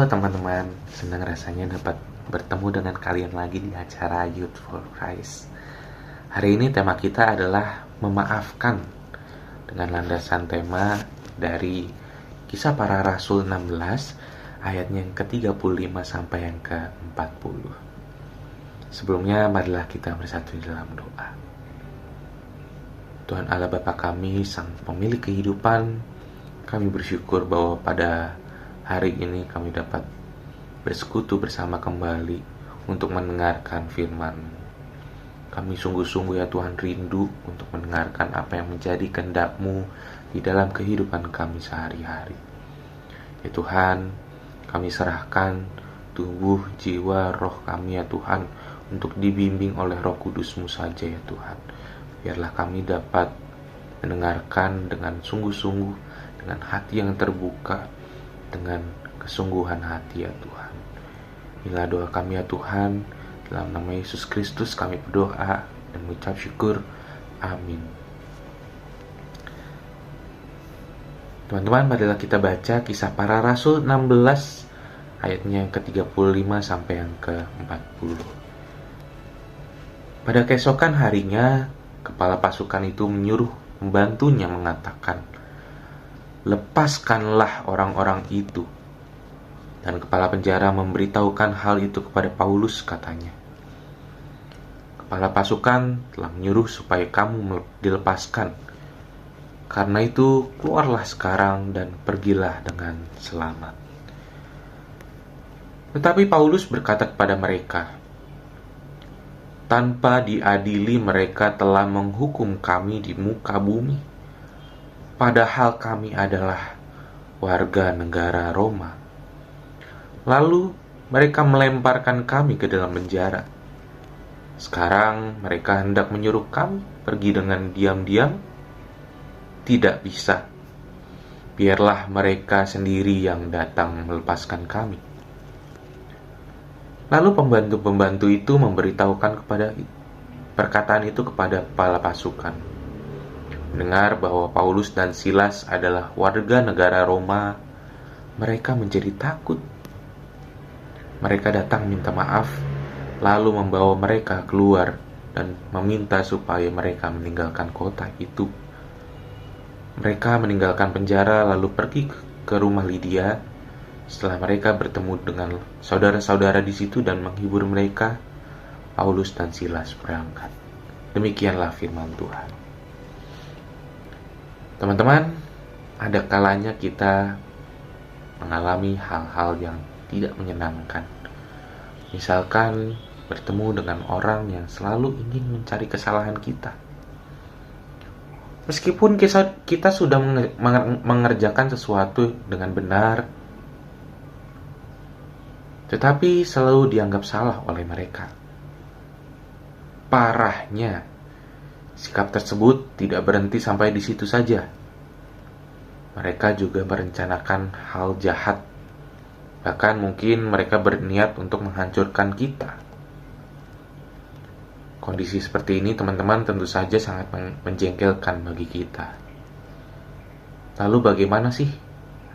teman-teman, senang rasanya dapat bertemu dengan kalian lagi di acara Youth for Christ. Hari ini tema kita adalah memaafkan, dengan landasan tema dari Kisah Para Rasul 16 ayatnya yang ke-35 sampai yang ke-40. Sebelumnya marilah kita bersatu di dalam doa. Tuhan Allah Bapa kami, Sang Pemilik kehidupan, kami bersyukur bahwa pada hari ini kami dapat bersekutu bersama kembali untuk mendengarkan firman. Kami sungguh-sungguh ya Tuhan rindu untuk mendengarkan apa yang menjadi kehendak-Mu di dalam kehidupan kami sehari-hari. Ya Tuhan, kami serahkan tubuh, jiwa, roh kami ya Tuhan untuk dibimbing oleh Roh Kudus-Mu saja ya Tuhan. Biarlah kami dapat mendengarkan dengan sungguh-sungguh, dengan hati yang terbuka, dengan kesungguhan hati ya Tuhan. Inilah doa kami ya Tuhan, dalam nama Yesus Kristus kami berdoa dan mengucap syukur. Amin. Teman-teman, marilah kita baca Kisah Para Rasul 16 ayatnya yang ke-35 sampai yang ke-40. Pada keesokan harinya, kepala pasukan itu menyuruh pembantunya mengatakan, "Lepaskanlah orang-orang itu." Dan kepala penjara memberitahukan hal itu kepada Paulus, katanya, "Kepala pasukan telah menyuruh supaya kamu dilepaskan. Karena itu keluarlah sekarang dan pergilah dengan selamat." Tetapi Paulus berkata kepada mereka, "Tanpa diadili mereka telah menghukum kami di muka bumi. Padahal kami adalah warga negara Roma. Lalu mereka melemparkan kami ke dalam penjara. Sekarang mereka hendak menyuruh kami pergi dengan diam-diam? Tidak bisa. Biarlah mereka sendiri yang datang melepaskan kami." Lalu pembantu-pembantu itu memberitahukan perkataan itu kepada kepala pasukan. Mendengar bahwa Paulus dan Silas adalah warga negara Roma, mereka menjadi takut. Mereka datang minta maaf, lalu membawa mereka keluar dan meminta supaya mereka meninggalkan kota itu. Mereka meninggalkan penjara lalu pergi ke rumah Lydia. Setelah mereka bertemu dengan saudara-saudara di situ dan menghibur mereka, Paulus dan Silas berangkat. Demikianlah firman Tuhan. Teman-teman, ada kalanya kita mengalami hal-hal yang tidak menyenangkan. Misalkan bertemu dengan orang yang selalu ingin mencari kesalahan kita. Meskipun kita sudah mengerjakan sesuatu dengan benar, tetapi selalu dianggap salah oleh mereka. Parahnya, sikap tersebut tidak berhenti sampai di situ saja. Mereka juga merencanakan hal jahat. Bahkan mungkin mereka berniat untuk menghancurkan kita. Kondisi seperti ini, teman-teman, tentu saja sangat menjengkelkan bagi kita. Lalu bagaimana sih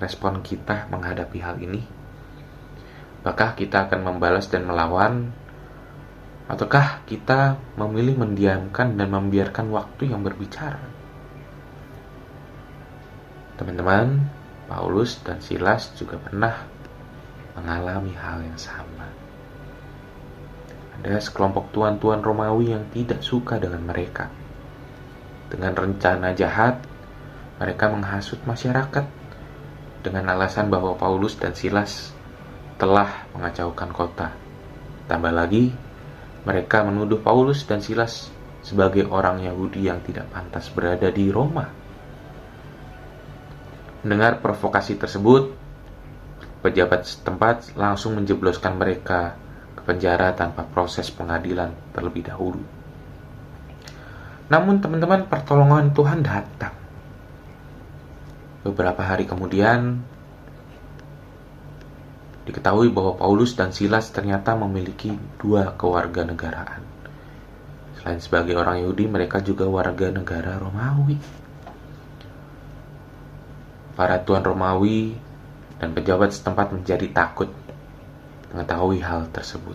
respon kita menghadapi hal ini? Apakah kita akan membalas dan melawan? Ataukah kita memilih mendiamkan dan membiarkan waktu yang berbicara? Teman-teman, Paulus dan Silas juga pernah mengalami hal yang sama. Ada sekelompok tuan-tuan Romawi yang tidak suka dengan mereka. Dengan rencana jahat, mereka menghasut masyarakat dengan alasan bahwa Paulus dan Silas telah mengacaukan kota. Tambah lagi, mereka menuduh Paulus dan Silas sebagai orang Yahudi yang tidak pantas berada di Roma. Mendengar provokasi tersebut, pejabat setempat langsung menjebloskan mereka ke penjara tanpa proses pengadilan terlebih dahulu. Namun teman-teman, pertolongan Tuhan datang. Beberapa hari kemudian, diketahui bahwa Paulus dan Silas ternyata memiliki 2 kewarganegaraan. Selain sebagai orang Yahudi, mereka juga warga negara Romawi. Para tuan Romawi dan pejabat setempat menjadi takut mengetahui hal tersebut.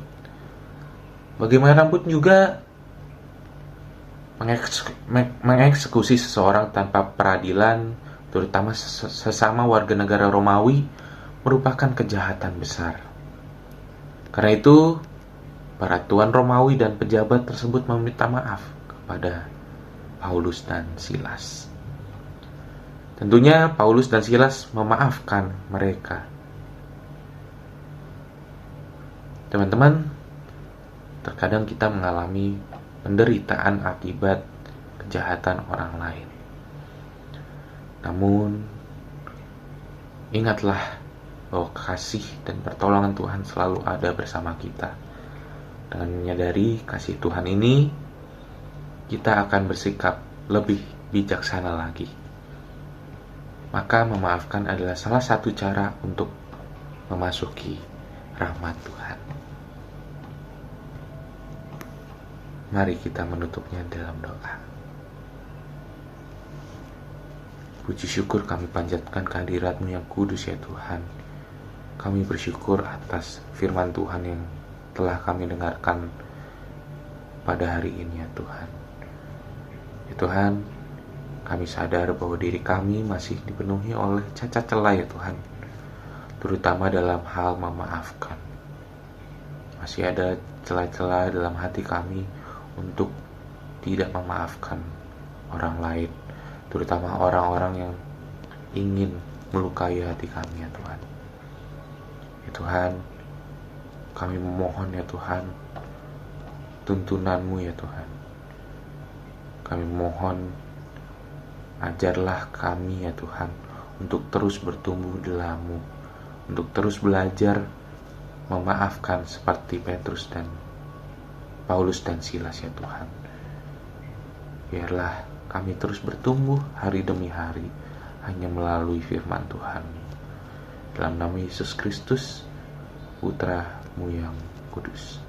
Bagaimanapun juga mengeksekusi seseorang tanpa peradilan, terutama sesama warga negara Romawi, merupakan kejahatan besar. Karena itu, para tuan Romawi dan pejabat tersebut meminta maaf kepada Paulus dan Silas. Tentunya Paulus dan Silas memaafkan mereka. Teman-teman, terkadang kita mengalami penderitaan akibat kejahatan orang lain. Namun, ingatlah bahwa kasih dan pertolongan Tuhan selalu ada bersama kita. Dengan menyadari kasih Tuhan ini, kita akan bersikap lebih bijaksana lagi. Maka memaafkan adalah salah satu cara untuk memasuki rahmat Tuhan. Mari kita menutupnya dalam doa. Puji syukur kami panjatkan kehadirat-Mu yang kudus ya Tuhan. Kami bersyukur atas firman Tuhan yang telah kami dengarkan pada hari ini ya Tuhan. Ya Tuhan, kami sadar bahwa diri kami masih dipenuhi oleh cacat celah ya Tuhan, terutama dalam hal memaafkan. Masih ada celah-celah dalam hati kami untuk tidak memaafkan orang lain, terutama orang-orang yang ingin melukai hati kami ya Tuhan. Ya Tuhan, kami memohon ya Tuhan, tuntunan-Mu ya Tuhan. Kami mohon, ajarlah kami ya Tuhan untuk terus bertumbuh dalam-Mu, untuk terus belajar memaafkan seperti Petrus dan Paulus dan Silas ya Tuhan. Biarlah kami terus bertumbuh hari demi hari hanya melalui firman Tuhan. Dalam nama Yesus Kristus, Putra-Mu yang kudus.